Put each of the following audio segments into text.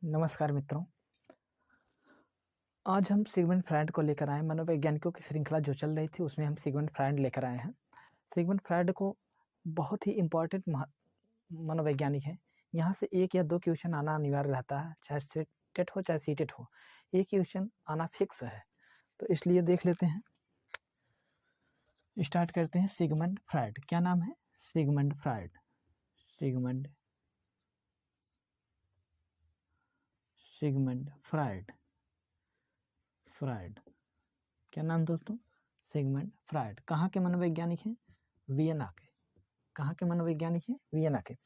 नमस्कार मित्रों। आज हम सिगमंड फ्रायड को लेकर आए। मनोवैज्ञानिकों की श्रृंखला जो चल रही थी उसमें हम सिगमंड फ्रायड लेकर आए हैं। सिगमंड फ्रायड को बहुत ही इम्पोर्टेंट मनोवैज्ञानिक है। यहाँ से एक या दो क्वेश्चन आना अनिवार्य रहता है, चाहे टेट हो चाहे सीटेट हो, एक क्वेश्चन आना फिक्स है। तो इसलिए देख लेते हैं, स्टार्ट करते हैं। सिगमंड फ्रायड, क्या नाम है? Sigmund Freud. सिगमंड फ्रायड, क्या नाम दोस्तों? Sigmund Freud. कहाँ के मनोवैज्ञानिक हैं? वियना के। कहाँ के मनोवैज्ञानिक हैं? वियना के।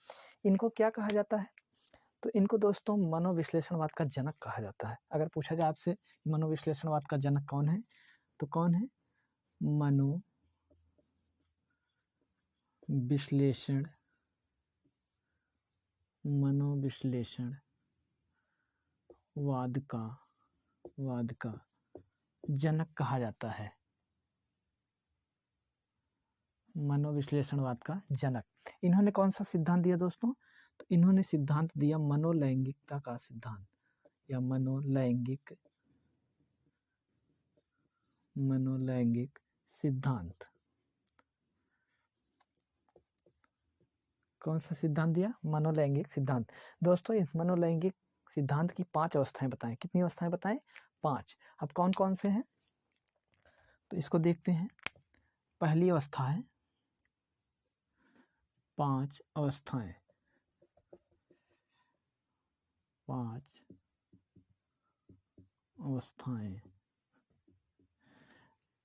इनको क्या कहा जाता है? तो इनको दोस्तों मनोविश्लेषणवाद का जनक कहा जाता है। अगर पूछा जाए आपसे मनोविश्लेषणवाद का जनक कौन है, तो कौन है? मनोविश्लेषणवाद का जनक कहा जाता है। मनोविश्लेषणवाद का जनक। इन्होंने कौन सा सिद्धांत दिया दोस्तों? तो इन्होंने सिद्धांत दिया मनोलैंगिकता का सिद्धांत, या मनोलैंगिक सिद्धांत। कौन सा सिद्धांत दिया? मनोलैंगिक सिद्धांत। दोस्तों इस मनोलैंगिक सिद्धांत की 5 अवस्थाएं बताएं। कितनी अवस्थाएं बताएं? 5। अब कौन कौन से हैं तो इसको देखते हैं। पहली अवस्था है 5 अवस्थाएं। 5 अवस्थाएं।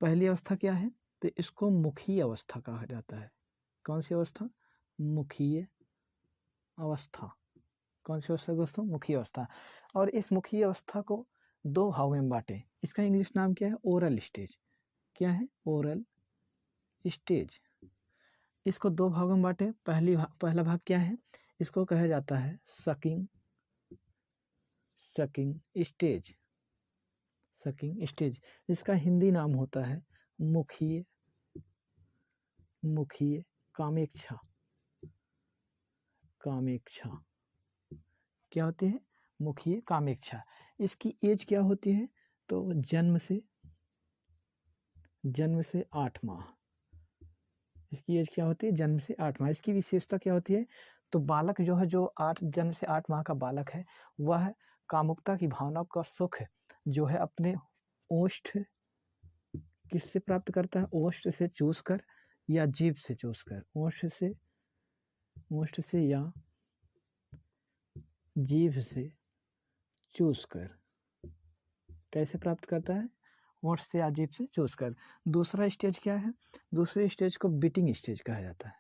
पहली अवस्था क्या है? तो इसको मुखीय अवस्था कहा जाता है। कौन सी अवस्था? मुखीय अवस्था। कौन सी अवस्था दोस्तों? मुखीय अवस्था। और इस मुखीय अवस्था को 2 भागों में बांटे। इसका इंग्लिश नाम क्या है? Oral stage. क्या है? Oral stage. इसको 2 भागों में बांटे। पहला भाग क्या है? इसको कहा जाता है सकिंग स्टेज। इसका हिंदी नाम होता है मुखीय कामेच्छा। क्या होती है? मुखीय कामेच्छा। इसकी एज क्या होती है? तो जन्म से 8 माह। इसकी एज क्या होती है? जन्म से 8 माह। इसकी विशेषता क्या होती है? तो बालक जो है, जो जन्म से 8 माह का बालक है, वह कामुकता की भावना का सुख जो है अपने ओष्ठ किससे प्राप्त करता है? ओष्ठ से चूस कर या जीभ से चूस कर। ओष्ठ से या जीभ से चूस कर। कैसे प्राप्त करता है? ओठ से या जीभ से चूस कर। दूसरा स्टेज क्या है? दूसरे स्टेज को बीटिंग स्टेज कहा जाता है।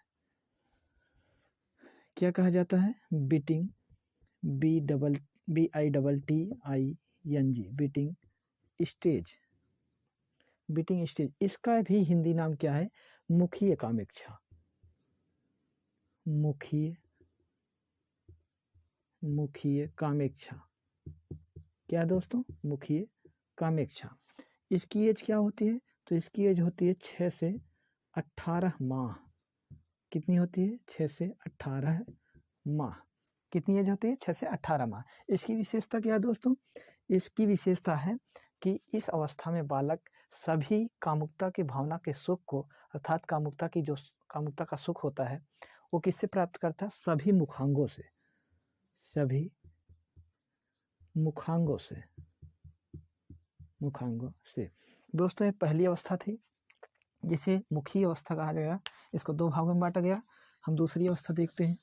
क्या कहा जाता है? Beating, BITTING, beating stage. इसका भी हिंदी नाम क्या है? मुखीय कामेच्छा। मुखीय कामेच्छा। क्या दोस्तों? मुखीय कामेच्छा। इसकी एज क्या होती है? तो इसकी एज होती है 6 से 18 माह। कितनी होती है? 6 से 18 माह। कितनी एज होती है? 6 से 18 माह। इसकी विशेषता क्या है दोस्तों? इसकी विशेषता है कि इस अवस्था में बालक सभी कामुकता की भावना के सुख को, अर्थात कामुकता का सुख होता है, वो किससे प्राप्त करता है? सभी मुखांगों से। दोस्तों ये पहली अवस्था थी जिसे मुखीय अवस्था कहा गया। इसको 2 भागों में बांटा गया। हम दूसरी अवस्था देखते हैं।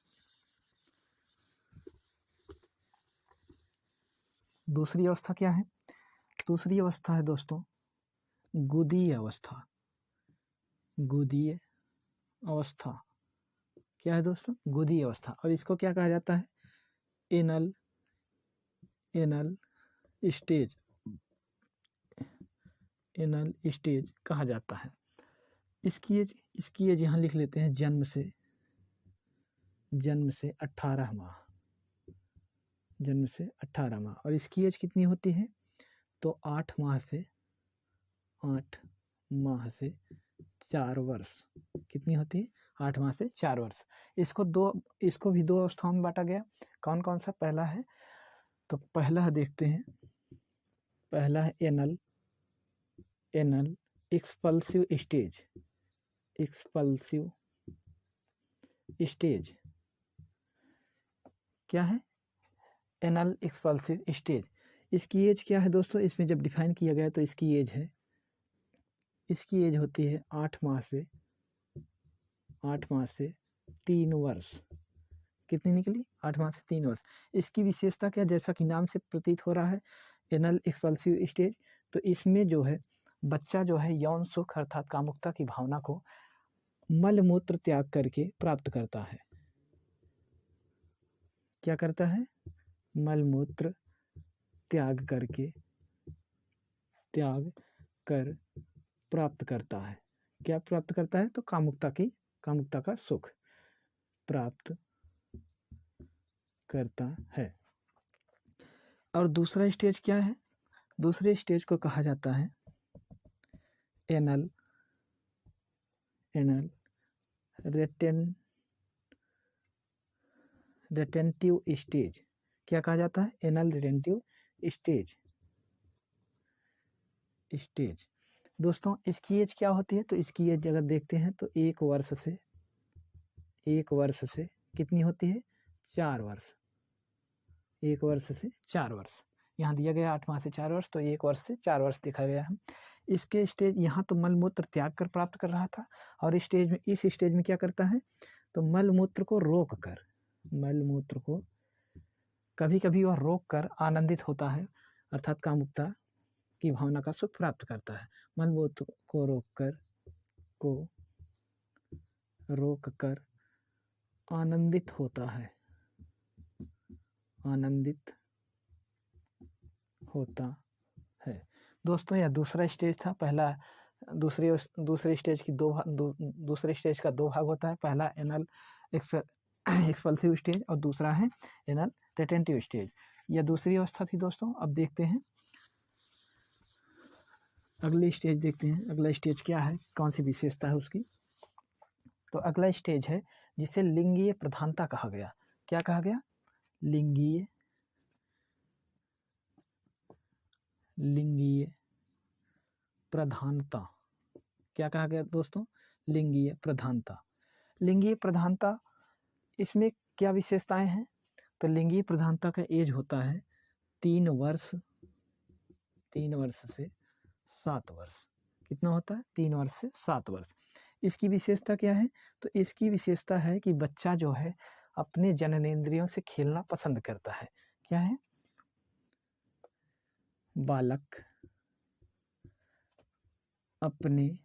दूसरी अवस्था क्या है? दूसरी अवस्था है दोस्तों गुदीय अवस्था। क्या है दोस्तों? गुदीय अवस्था। और इसको क्या कहा जाता है? एनल स्टेज कहा जाता है। इसकी एज यहाँ लिख लेते हैं जन्म से 18 माह। और इसकी एज कितनी होती है? तो 8 माह से 4 वर्ष। कितनी होती है? 8 माह से 4 वर्ष। इसको भी 2 अवस्थाओं में बांटा गया। कौन कौन सा? पहला है तो पहला देखते हैं, पहला है anal expulsive stage. Expulsive stage क्या है? Anal expulsive stage. इसकी एज क्या है दोस्तों? इसमें जब डिफाइन किया गया तो इसकी एज है, इसकी एज होती है 8 माह से 3 वर्ष। कितनी निकली? 8 माह से 3 वर्ष। इसकी विशेषता क्या? जैसा कि नाम से प्रतीत हो रहा है एनल एक्सपल्सिव स्टेज, तो इसमें जो है बच्चा जो है यौन सुख अर्थात कामुकता की भावना को मल मूत्र त्याग करके प्राप्त करता है। क्या करता है? मल मूत्र त्याग कर प्राप्त करता है। क्या प्राप्त करता है? तो कामुकता का सुख प्राप्त करता है। और दूसरा स्टेज क्या है? दूसरे स्टेज को कहा जाता है एनल रिटेंटिव स्टेज। क्या कहा जाता है? Anal retentive stage. दोस्तों इसकी एज क्या होती है? तो इसकी एज अगर देखते हैं तो 1 वर्ष से कितनी होती है? 4 वर्ष। 1 वर्ष से 4 वर्ष। यहाँ दिया गया 8 माह से 4 वर्ष, तो 1 वर्ष से 4 वर्ष देखा गया है। इसके स्टेज, यहाँ तो मल मूत्र त्याग कर प्राप्त कर रहा था, और इस स्टेज में क्या करता है? तो मल मूत्र को कभी कभी वह रोक कर आनंदित होता है, अर्थात कामुकता की भावना का सुख प्राप्त करता है। मल मूत्र को रोक कर आनंदित होता है। दोस्तों यह दूसरा स्टेज था। पहला दूसरे स्टेज की दूसरे स्टेज का 2 भाग होता है। पहला एनल एक्सपल्सिव स्टेज और दूसरा है एनल रिटेंटिव स्टेज। यह दूसरी अवस्था थी दोस्तों। अब देखते हैं अगली स्टेज, देखते हैं अगला स्टेज क्या है, कौन सी विशेषता है उसकी। तो अगला स्टेज है जिसे लिंगीय प्रधानता कहा गया। क्या कहा गया? लिंगीय प्रधानता। क्या कहा गया दोस्तों? लिंगीय प्रधानता। इसमें क्या विशेषताएं हैं? तो लिंगीय प्रधानता का एज होता है 3 वर्ष से 7 वर्ष। कितना होता है? 3 वर्ष से 7 वर्ष। इसकी विशेषता क्या है? तो इसकी विशेषता है कि बच्चा जो है अपने जननेंद्रियों से खेलना पसंद करता है। क्या है? बालक अपने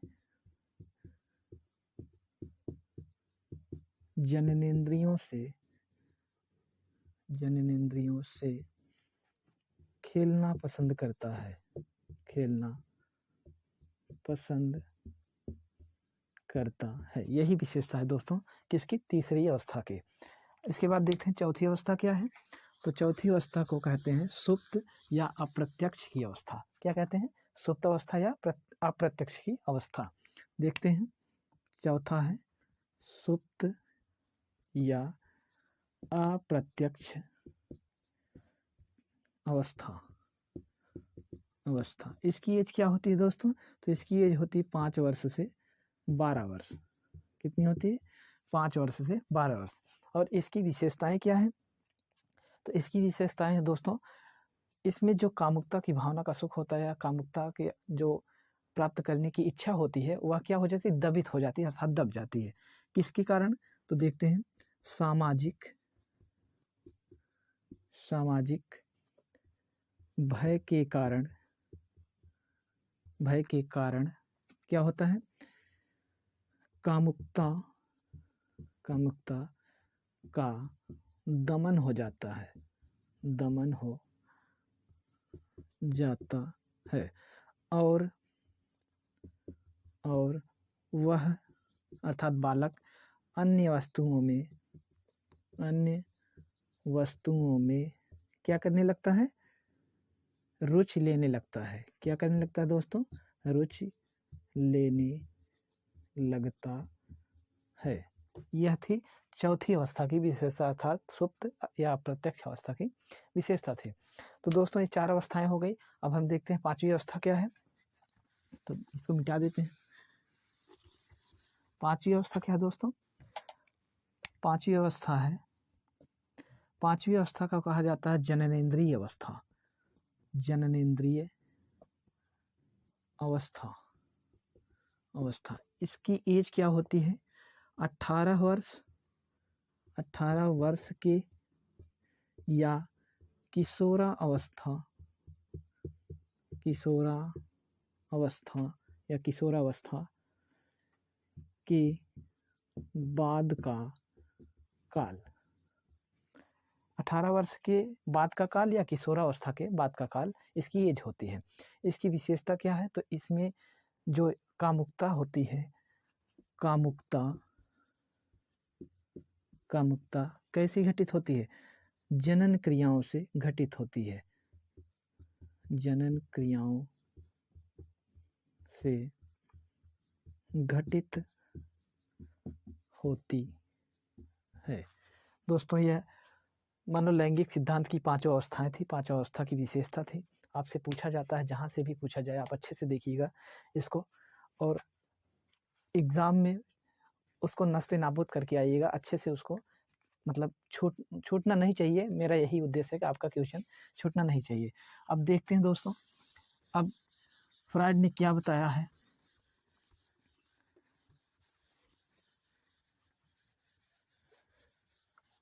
जननेंद्रियों से खेलना पसंद करता है। यही विशेषता है दोस्तों किसकी? तीसरी अवस्था की। इसके बाद देखते हैं चौथी अवस्था क्या है। तो चौथी अवस्था को कहते हैं सुप्त या अप्रत्यक्ष की अवस्था। क्या कहते हैं? सुप्त अवस्था या अप्रत्यक्ष की अवस्था। देखते हैं, चौथा है सुप्त या अप्रत्यक्ष अवस्था। इसकी एज क्या होती है दोस्तों? तो इसकी एज होती है 5 वर्ष से 12 वर्ष। कितनी होती है? 5 वर्ष से 12 वर्ष। और इसकी विशेषताएं क्या है? तो इसकी विशेषताएं हैं दोस्तों, इसमें जो कामुकता की भावना का सुख होता है या कामुकता के जो प्राप्त करने की इच्छा होती है वह क्या हो जाती है? दबित हो जाती है, अर्थात दब जाती है। किसके कारण? तो देखते हैं सामाजिक भय के कारण क्या होता है? कामुकता का दमन हो जाता है। और वह अर्थात बालक अन्य वस्तुओं में क्या करने लगता है? रुचि लेने लगता है। क्या करने लगता है दोस्तों? रुचि लेने लगता है। यह थी चौथी अवस्था की विशेषता, अर्थात सुप्त या प्रत्यक्ष अवस्था की विशेषता थी। तो दोस्तों ये 4 अवस्थाएं हो गई। अब हम देखते हैं 5वीं अवस्था क्या है, तो इसको मिटा देते हैं। 5वीं अवस्था क्या है दोस्तों? 5वीं अवस्था है, 5वीं अवस्था का कहा जाता है जननेंद्रिय अवस्था। जननेंद्रिय अवस्था, इसकी एज क्या होती है? 18 वर्ष के या किशोरा अवस्था के बाद का काल। 18 वर्ष के बाद का काल या किशोरावस्था के बाद का काल इसकी एज होती है। इसकी विशेषता क्या है? तो इसमें जो कामुकता होती है, कामुकता कैसी घटित होती है? जनन क्रियाओं से घटित होती है। जनन क्रियाओं से घटित होती है। दोस्तों यह मनोलैंगिक सिद्धांत की 5 अवस्थाएं थी, 5 अवस्था की विशेषता थी। आपसे पूछा जाता है, जहाँ से भी पूछा जाए आप अच्छे से देखिएगा इसको, और एग्ज़ाम में उसको नस्ते नाबूद करके आइएगा अच्छे से। उसको मतलब छूटना नहीं चाहिए। मेरा यही उद्देश्य है कि आपका क्वेश्चन छूटना नहीं चाहिए। अब देखते हैं दोस्तों, अब फ्रायड ने क्या बताया है।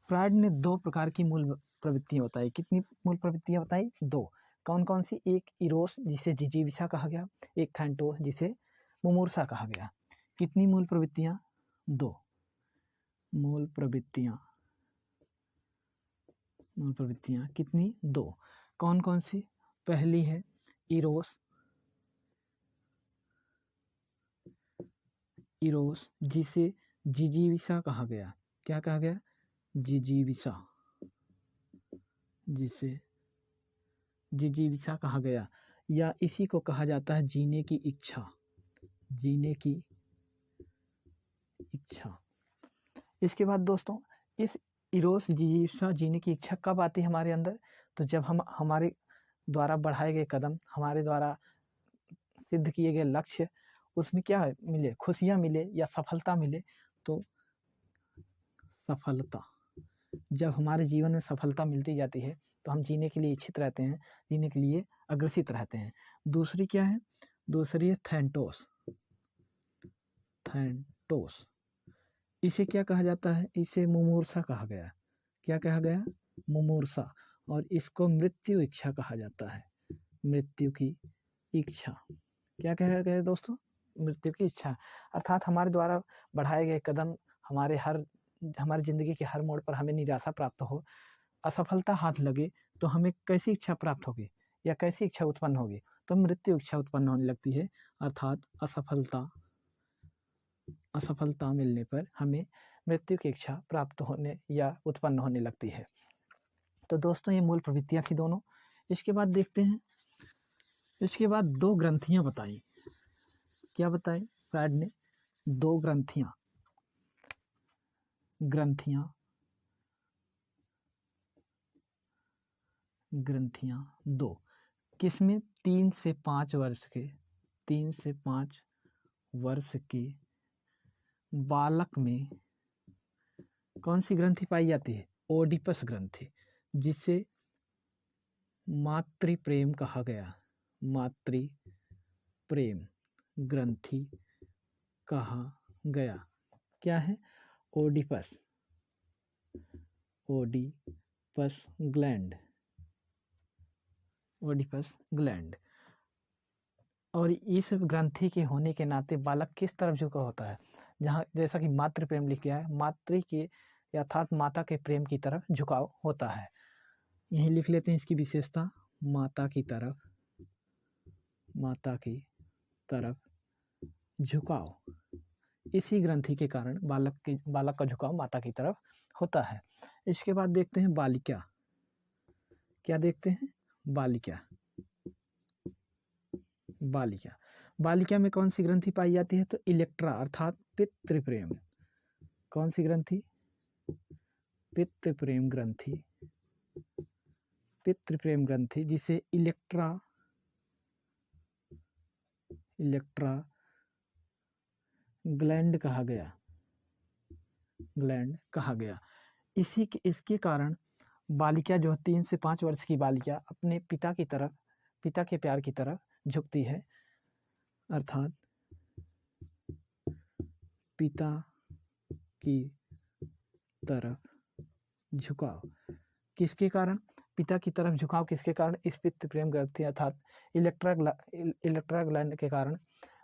फ्रायड ने 2 प्रकार की मूल प्रवृत्तियां बताई। कितनी मूल प्रवृत्तियां बताई? 2। कौन कौन सी? एक इरोस जिसे जिजीविषा कहा गया, एक थैंटोस जिसे मुमूर्षा कहा गया। कितनी मूल प्रवृत्तियां? 2 मूल प्रवृत्तियां। कितनी? 2। कौन कौन सी? पहली है इरोस जिसे जिजीविषा कहा गया। क्या कहा गया? जिजीविषा, जिसे जिजीविषा कहा गया, या इसी को कहा जाता है जीने की इच्छा। इसके बाद दोस्तों, इस इरोस जिजीविषा जीने की इच्छा कब आती है हमारे अंदर? तो जब हम हमारे द्वारा बढ़ाए गए कदम, हमारे द्वारा सिद्ध किए गए लक्ष्य, उसमें क्या है मिले, खुशियाँ मिले या सफलता मिले। तो सफलता, जब हमारे जीवन में सफलता मिलती जाती है तो हम जीने के लिए इच्छित रहते हैं, जीने के लिए अग्रसित रहते हैं। दूसरी क्या है? दूसरी है थैंटोस। इसे क्या कहा जाता है? इसे मुमूर्षा कहा गया। क्या कहा गया? मुमूर्षा। और इसको मृत्यु इच्छा कहा जाता है। मृत्यु की इच्छा। क्या कहा गया दोस्तों? मृत्यु की इच्छा। अर्थात हमारे द्वारा बढ़ाए गए कदम, हमारी जिंदगी के हर मोड़ पर हमें निराशा प्राप्त हो, असफलता हाथ लगे, तो हमें कैसी इच्छा प्राप्त होगी या कैसी इच्छा उत्पन्न होगी? तो मृत्यु इच्छा उत्पन्न होने लगती है। अर्थात असफलता मिलने पर हमें मृत्यु की इच्छा प्राप्त होने या उत्पन्न होने लगती है। तो दोस्तों ये मूल प्रवृत्तियां थी दोनों। इसके बाद देखते हैं, इसके बाद 2 ग्रंथियां बताई। क्या बताई फ्रायड ने? 2 ग्रंथियां 2। किसमें? 3 से 5 वर्ष के बालक में कौन सी ग्रंथि पाई जाती है? ओडिपस ग्रंथि, जिसे मातृप्रेम कहा गया। मातृप्रेम ग्रंथि कहा गया। क्या है? Oedipus gland. और इस ग्रंथि के होने के नाते बालक किस तरफ झुका होता है? जहाँ जैसा कि मातृ प्रेम लिख गया है, मातृ के अर्थात माता के प्रेम की तरफ झुकाव होता है। यही लिख लेते हैं इसकी विशेषता, माता की तरफ झुकाव। इसी ग्रंथि के कारण बालक का झुकाव माता की तरफ होता है। इसके बाद देखते हैं बालिका। क्या देखते हैं? बालिका में कौन सी ग्रंथि पाई जाती है? तो इलेक्ट्रा अर्थात पितृप्रेम। कौन सी ग्रंथि? पित्त प्रेम ग्रंथि। पित्त प्रेम ग्रंथि जिसे इलेक्ट्रा ग्लैंड कहा गया, ग्लैंड कहा गया। इसके कारण बालिका जो 3 से 5 वर्ष की बालिका अपने पिता की तरफ, पिता के प्यार की तरफ झुकती है, अर्थात पिता की तरफ झुकाव। किसके कारण? पिता की तरफ झुकाव किसके कारण? इस पित्त प्रेम ग्रंथि अर्थात इलेक्ट्रा ग्लैंड के कारण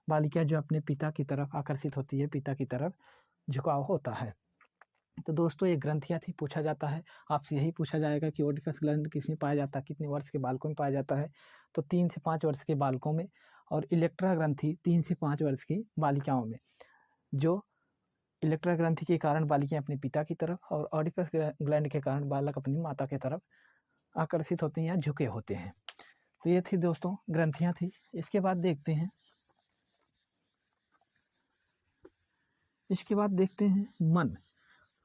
बालिका जो अपने पिता की तरफ आकर्षित होती है, पिता की तरफ झुकाव होता है। तो दोस्तों ये ग्रंथियाँ थी। पूछा जाता है आपसे, यही पूछा जाएगा कि ओडिपस ग्लैंड किसमें पाया जाता है, कितने वर्ष के बालकों में पाया जाता है? तो 3 से 5 वर्ष के बालकों में, और इलेक्ट्रा ग्रंथि 3 से 5 वर्ष की बालिकाओं में। जो इलेक्ट्रा ग्रंथि के कारण बालिकाएं अपने पिता की तरफ, और ओडिपस ग्लैंड के कारण बालक अपनी माता की तरफ आकर्षित होते हैं या झुके होते हैं। तो ये थी दोस्तों ग्रंथियाँ थी। इसके बाद देखते हैं मन।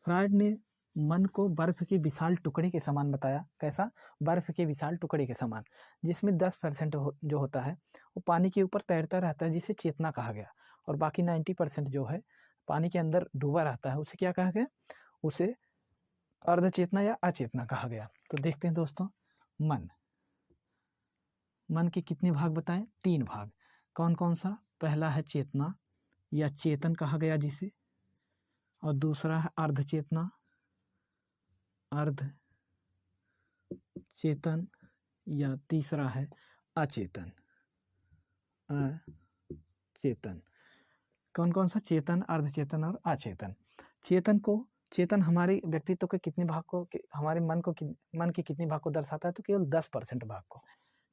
फ्रायड ने मन को बर्फ के विशाल टुकड़े के समान बताया। कैसा? बर्फ के विशाल टुकड़े के समान, जिसमें 10% जो होता है वो पानी के ऊपर तैरता रहता है, जिसे चेतना कहा गया, और बाकी 90% जो है पानी के अंदर डूबा रहता है, उसे क्या कहा गया? उसे अर्धचेतना या अचेतना कहा गया। तो देखते हैं दोस्तों, मन के कितने भाग बताएं? 3 भाग। कौन कौन सा? पहला है चेतना या चेतन कहा गया जिसे, और दूसरा है अर्धचेतना, अर्ध चेतन, या तीसरा है अचेतन, अचेतन। कौन कौन सा? चेतन, अर्धचेतन और अचेतन। चेतन हमारे व्यक्तित्व के कितने भाग को, हमारे मन के कितने भाग को दर्शाता है? तो केवल 10% भाग को।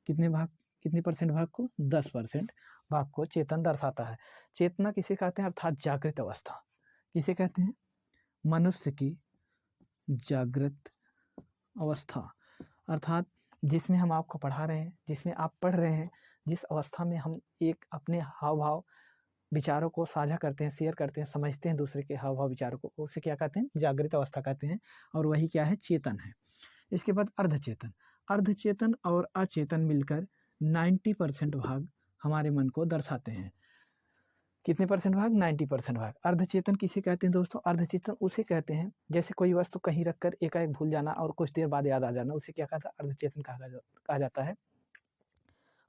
कितने परसेंट भाग को? 10% भाग को चेतन दर्शाता है। चेतना किसे कहते हैं? अर्थात जागृत अवस्था। किसे कहते हैं? मनुष्य की जागृत अवस्था, अर्थात जिसमें हम आपको पढ़ा रहे हैं, जिसमें आप पढ़ रहे हैं, जिस अवस्था में हम एक अपने हाव भाव विचारों को साझा करते हैं, शेयर करते हैं, समझते हैं दूसरे के हाव भाव विचारों को, उसे क्या कहते हैं? जागृत अवस्था कहते हैं। और वही क्या है? चेतन है। इसके बाद अर्धचेतन और अचेतन मिलकर 90% भाग हमारे मन को दर्शाते हैं। कितने परसेंट भाग? 90% भाग। अर्धचेतन किसे कहते हैं दोस्तों? अर्धचेतन उसे कहते हैं जैसे कोई वस्तु कहीं रखकर एकाएक भूल जाना और कुछ देर बाद याद आ जाना, उसे क्या कहता है? अर्धचेतन कहा जाता है।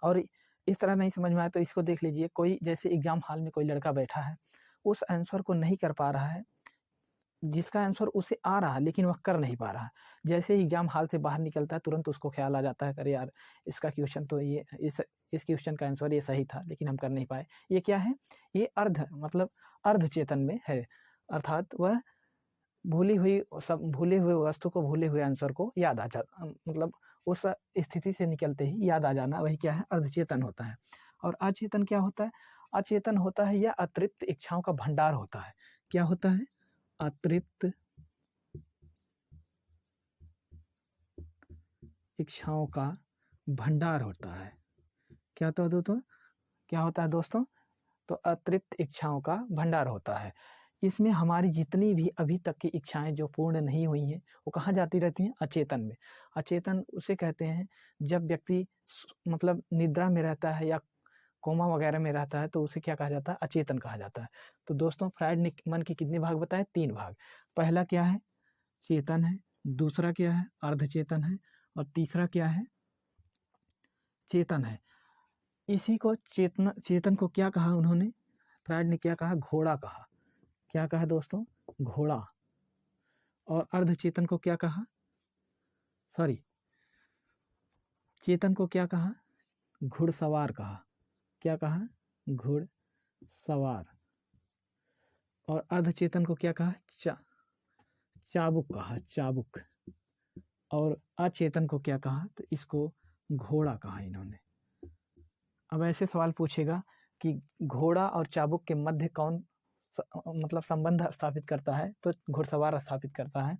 और इस तरह नहीं समझ में आया तो इसको देख लीजिए। कोई जैसे एग्जाम हॉल में कोई लड़का बैठा है, उस आंसर को नहीं कर पा रहा है, जिसका आंसर उसे आ रहा है लेकिन वह कर नहीं पा रहा। जैसे ही एग्जाम हॉल से बाहर निकलता है, तुरंत उसको ख्याल आ जाता है, अरे यार इसका क्वेश्चन तो ये, इस क्वेश्चन का आंसर ये सही था लेकिन हम कर नहीं पाए। ये क्या है? ये अर्धचेतन में है, अर्थात वह भूले हुए वस्तु को, भूले हुए आंसर को याद आ जाता, मतलब उस स्थिति से निकलते ही याद आ जाना, वही क्या है? अर्धचेतन होता है। और अचेतन क्या होता है? अचेतन होता है या अतृप्त इच्छाओं का भंडार होता है। क्या होता है? अतृप्त इच्छाओं का भंडार होता है। क्या होता है दोस्तों? तो अतृप्त इच्छाओं का भंडार होता है। इसमें हमारी जितनी भी अभी तक की इच्छाएं जो पूर्ण नहीं हुई हैं, वो कहाँ जाती रहती हैं? अचेतन में। अचेतन उसे कहते हैं जब व्यक्ति मतलब निद्रा में रहता है या कोमा वगैरह में रहता है, तो उसे क्या कहा जाता है? अचेतन कहा जाता है। तो दोस्तों फ्रायड ने मन के कितने भाग बताए? 3 भाग। पहला क्या है? चेतन है, दूसरा क्या है? अर्धचेतन है, और तीसरा क्या है? चेतन है। इसी को चेतन को क्या कहा उन्होंने? फ्रायड ने क्या कहा? घोड़ा कहा। क्या कहा दोस्तों? घोड़ा। और अर्धचेतन को क्या कहा? चेतन को क्या कहा? घुड़सवार कहा। क्या कहा? घुड़सवार। और अर्धचेतन को क्या कहा? चाबुक कहा, चाबुक। और अचेतन को क्या कहा? तो इसको घोड़ा कहा इन्होंने। अब ऐसे सवाल पूछेगा कि घोड़ा और चाबुक के मध्य कौन मतलब संबंध स्थापित करता है? तो घुड़सवार स्थापित करता है।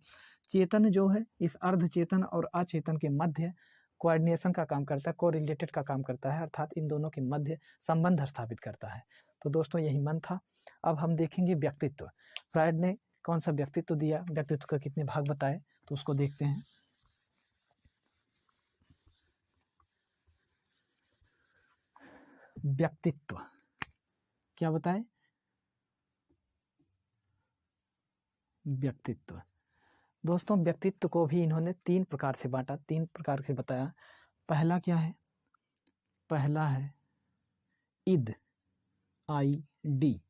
चेतन जो है इस अर्धचेतन और अचेतन के मध्य कोऑर्डिनेशन का काम करता है, कोरिलेटेड का काम करता है, अर्थात इन दोनों के मध्य संबंध स्थापित करता है। तो दोस्तों यही मन था। अब हम देखेंगे व्यक्तित्व। फ्रायड ने कौन सा व्यक्तित्व दिया, व्यक्तित्व का कितने भाग बताए, तो उसको देखते हैं। व्यक्तित्व क्या बताए, व्यक्तित्व। दोस्तों व्यक्तित्व को भी इन्होंने 3 प्रकार से बांटा, 3 प्रकार से बताया। पहला क्या है, पहला है इद, ID,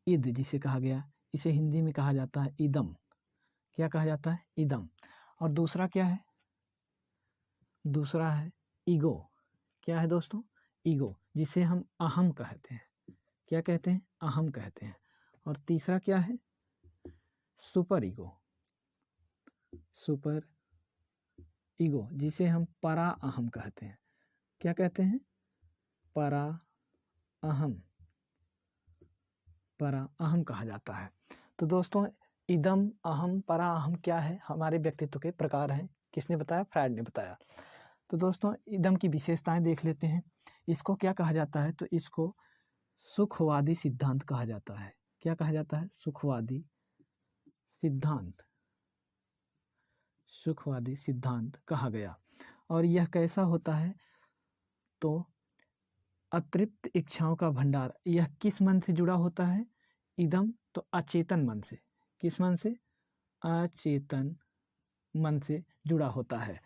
इद जिसे कहा गया, इसे हिंदी में कहा जाता है इदम। क्या कहा जाता है, इदम। और दूसरा क्या है, दूसरा है ईगो। क्या है दोस्तों, ईगो, जिसे हम अहम कहते हैं। क्या कहते हैं, अहम कहते हैं। और तीसरा क्या है, सुपर ईगो, सुपर ईगो, जिसे हम परा अहम कहते हैं। क्या कहते हैं, परा अहम, परा अहम कहा जाता है। तो दोस्तों इदम, अहम, परा अहम क्या है, हमारे व्यक्तित्व के प्रकार हैं। किसने बताया, फ्रायड ने बताया। तो दोस्तों इदम की विशेषताएं देख लेते हैं। इसको क्या कहा जाता है, तो इसको सुखवादी सिद्धांत कहा जाता है। क्या कहा जाता है, सुखवादी सिद्धांत, सुखवादी सिद्धांत कहा गया। और यह कैसा होता है, तो अतृप्त इच्छाओं का भंडार। यह किस मन से जुड़ा होता है, इदम, तो अचेतन मन से। किस मन से, अचेतन मन से जुड़ा होता है।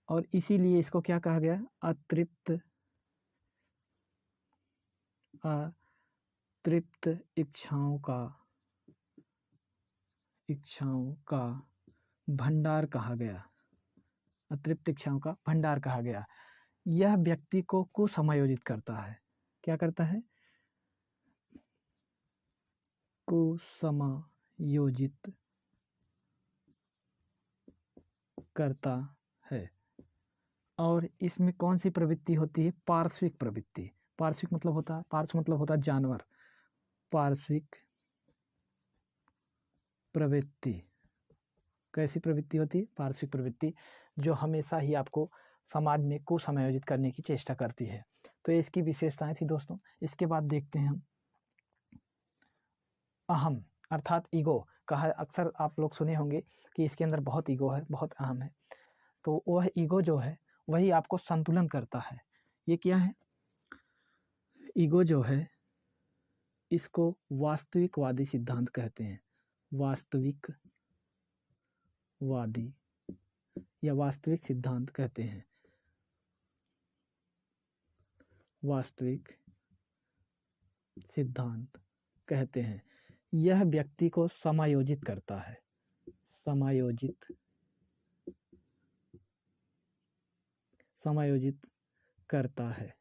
और इसीलिए इसको क्या कहा गया, अतृप्त इच्छाओं का भंडार कहा गया, अतृप्त इच्छाओं का भंडार कहा गया। यह व्यक्ति को कुसमायोजित करता है। क्या करता है, कुसमायोजित करता है। और इसमें कौन सी प्रवृत्ति होती है, पार्श्विक प्रवृत्ति। पार्श्विक मतलब होता है, पार्श्व मतलब होता है जानवर। पार्श्विक प्रवृत्ति, कैसी प्रवृत्ति होती है, पार्श्विक प्रवृत्ति, जो हमेशा ही आपको समाज में कुसमायोजित करने की चेष्टा करती है। तो इसकी विशेषताएं थी दोस्तों। इसके बाद देखते हैं हम अहम, अर्थात ईगो। कहा अक्सर आप लोग सुने होंगे कि इसके अंदर बहुत ईगो है, बहुत अहम है। तो वह ईगो जो है वही आपको संतुलन करता है। ये क्या है, ईगो जो है इसको वास्तविकवादी सिद्धांत कहते हैं। वास्तविकवादी या वास्तविक सिद्धांत कहते हैं। वास्तविक सिद्धांत कहते हैं। यह व्यक्ति को समायोजित करता है, समायोजित करता है,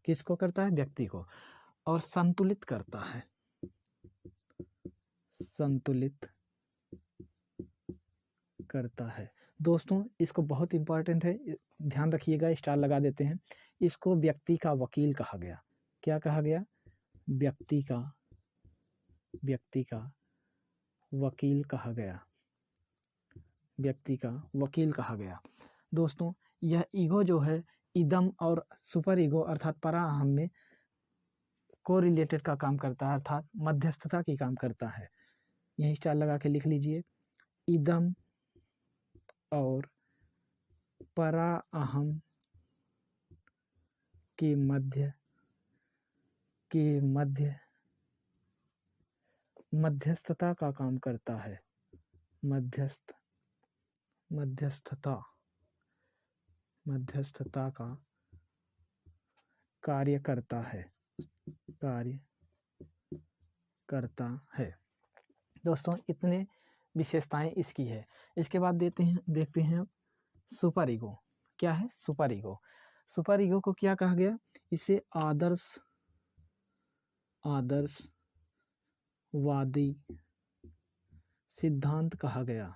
किसको करता है, व्यक्ति को। और संतुलित करता है, संतुलित करता है। दोस्तों इसको बहुत इंपॉर्टेंट है, ध्यान रखिएगा, स्टार लगा देते हैं। इसको व्यक्ति का वकील कहा गया। क्या कहा गया, व्यक्ति का वकील कहा गया, व्यक्ति का वकील कहा गया। दोस्तों यह ईगो जो है इदम और सुपर ईगो अर्थात परा अहम में कोरिलेटेड का काम करता है, अर्थात मध्यस्थता की काम करता है। यही स्टार लगा के लिख लीजिए, इदम और परा अहम के मध्यस्थता का काम करता है, मध्यस्थता का कार्य करता है। दोस्तों इतने विशेषताएं इसकी है। इसके बाद देखते हैं सुपर ईगो। क्या है, सुपर ईगो। सुपर ईगो को क्या कहा गया, इसे आदर्शवादी सिद्धांत कहा गया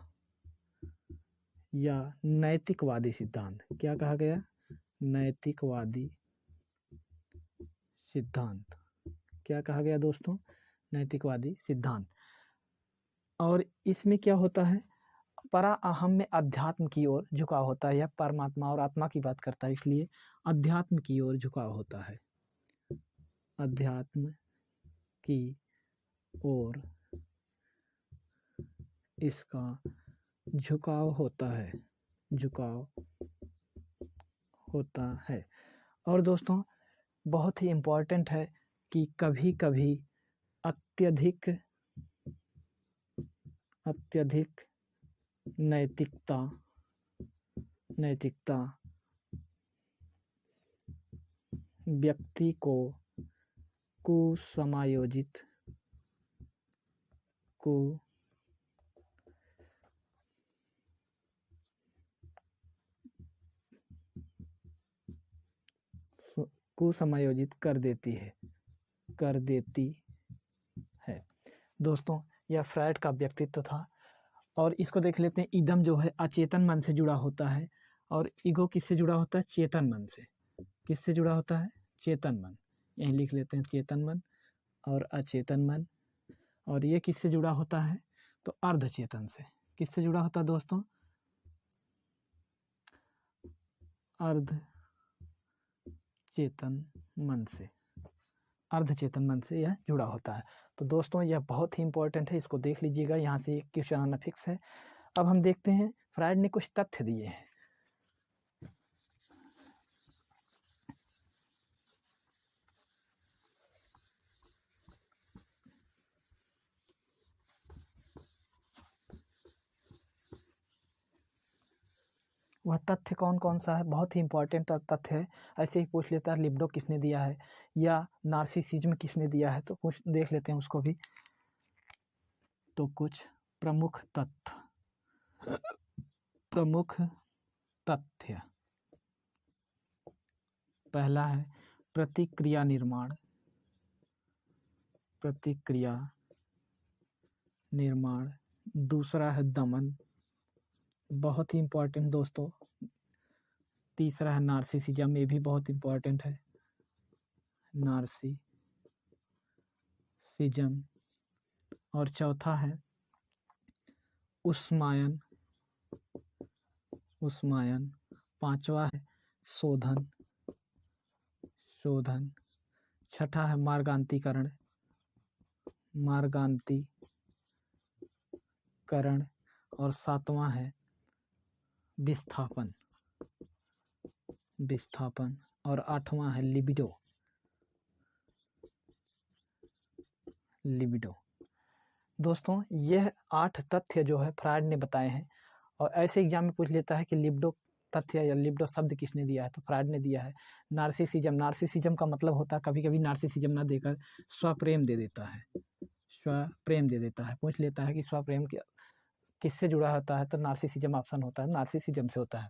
या नैतिकवादी सिद्धांत। क्या कहा गया, नैतिकवादी सिद्धांत। क्या कहा गया दोस्तों, नैतिकवादी सिद्धांत। और इसमें क्या होता है, परा अहम में अध्यात्म की ओर झुकाव होता है। यह परमात्मा और आत्मा की बात करता है, इसलिए अध्यात्म की ओर झुकाव होता है, अध्यात्म की ओर इसका झुकाव होता है, झुकाव होता है। और दोस्तों बहुत ही इम्पोर्टेंट है कि कभी कभी अत्यधिक नैतिकता व्यक्ति को कुसमायोजित कर देती है। दोस्तों यह फ्रायड का व्यक्तित्व था। और इसको देख लेते हैं, इदम जो है अचेतन मन से जुड़ा होता है और ईगो किससे जुड़ा होता है, चेतन मन से। किससे जुड़ा होता है, चेतन मन। यहीं लिख लेते हैं चेतन मन और अचेतन मन। और ये किससे जुड़ा होता है, तो अर्धचेतन से। किससे जुड़ा होता है दोस्तों, अर्धचेतन मन से। अर्धचेतन मन से यह जुड़ा होता है। तो दोस्तों यह बहुत ही इंपॉर्टेंट है, इसको देख लीजिएगा, यहाँ से क्वेश्चन आना फिक्स है। अब हम देखते हैं फ्रायड ने कुछ तथ्य दिए हैं। वह तथ्य कौन कौन सा है, बहुत ही इंपॉर्टेंट तथ्य है। ऐसे ही पूछ लेता है लिबिडो किसने दिया है या नार्सिसिज्म किसने दिया है, तो कुछ देख लेते हैं उसको भी। तो कुछ प्रमुख तथ्य। पहला है प्रतिक्रिया निर्माण। दूसरा है दमन, बहुत ही इंपॉर्टेंट दोस्तों। तीसरा है नार्सिसिज्म, ये भी बहुत इंपॉर्टेंट है, नार्सिसिज्म। और चौथा है उस्मायन। पांचवा है शोधन। छठा है मार्गांतीकरण। और सातवां है विस्थापन। और आठवां है लिबिडो। दोस्तों यह 8 तथ्य जो है फ्रायड ने बताए हैं। और ऐसे एग्जाम में पूछ लेता है कि लिबिडो तथ्य या लिबिडो शब्द किसने दिया है, तो फ्रायड ने दिया है। नार्सिसिज्म का मतलब होता है, कभी कभी नार्सिसिज्म ना देकर स्वप्रेम दे देता है। पूछ लेता है कि स्वप्रेम किससे जुड़ा होता है, तो नार्सिसिज्म ऑप्शन होता है, नार्सिसिज्म से होता है।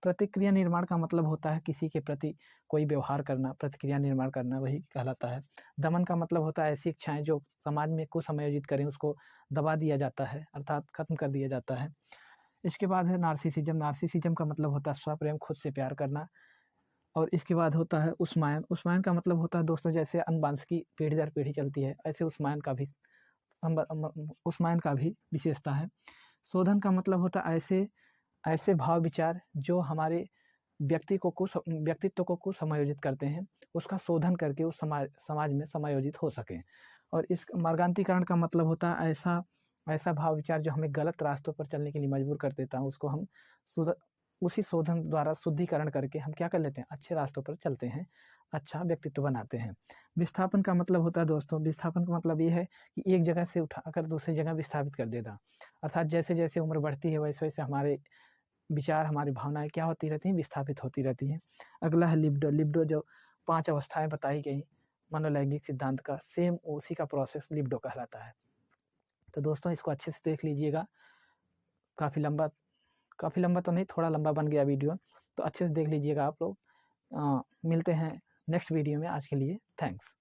प्रतिक्रिया निर्माण का मतलब होता है किसी के प्रति कोई व्यवहार करना, प्रतिक्रिया निर्माण करना, वही कहलाता है। दमन का मतलब होता है ऐसी इच्छाएं जो समाज में कुसमायोजित करें, उसको दबा दिया जाता है, अर्थात खत्म कर दिया जाता है। इसके बाद है नार्सिसिज्म का मतलब होता है स्वप्रेम, खुद से प्यार करना। और इसके बाद होता है उस्मायन का मतलब होता है दोस्तों, जैसे अनुवांशिकी पीढ़ी दर पीढ़ी चलती है, ऐसे उस्मायन का भी विशेषता है। शोधन का मतलब होता है ऐसे भाव विचार जो हमारे व्यक्तित्व को कुसमायोजित करते हैं, उसका शोधन करके उस समाज में समायोजित हो सके। और इस मार्गांतीकरण का मतलब होता है ऐसा भाव विचार जो हमें गलत रास्तों पर चलने के लिए मजबूर कर देता है, उसको हम उसी शोधन द्वारा शुद्धिकरण करके हम क्या कर लेते हैं, अच्छे रास्तों पर चलते हैं, अच्छा व्यक्तित्व बनाते हैं। विस्थापन का मतलब होता है दोस्तों, विस्थापन का मतलब ये है कि एक जगह से उठाकर दूसरी जगह विस्थापित कर देना। अर्थात जैसे जैसे उम्र बढ़ती है वैसे वैसे हमारे विचार, हमारी भावनाएं क्या होती रहती हैं, विस्थापित होती रहती हैं। अगला है लिबिडो जो 5 अवस्थाएं बताई गई मनोलैंगिक सिद्धांत का, सेम उसी का प्रोसेस लिबिडो कहलाता है। तो दोस्तों इसको अच्छे से देख लीजिएगा। काफ़ी लंबा तो नहीं, थोड़ा लंबा बन गया वीडियो, तो अच्छे से देख लीजिएगा आप लोग। मिलते हैं नेक्स्ट वीडियो में। आज के लिए थैंक्स।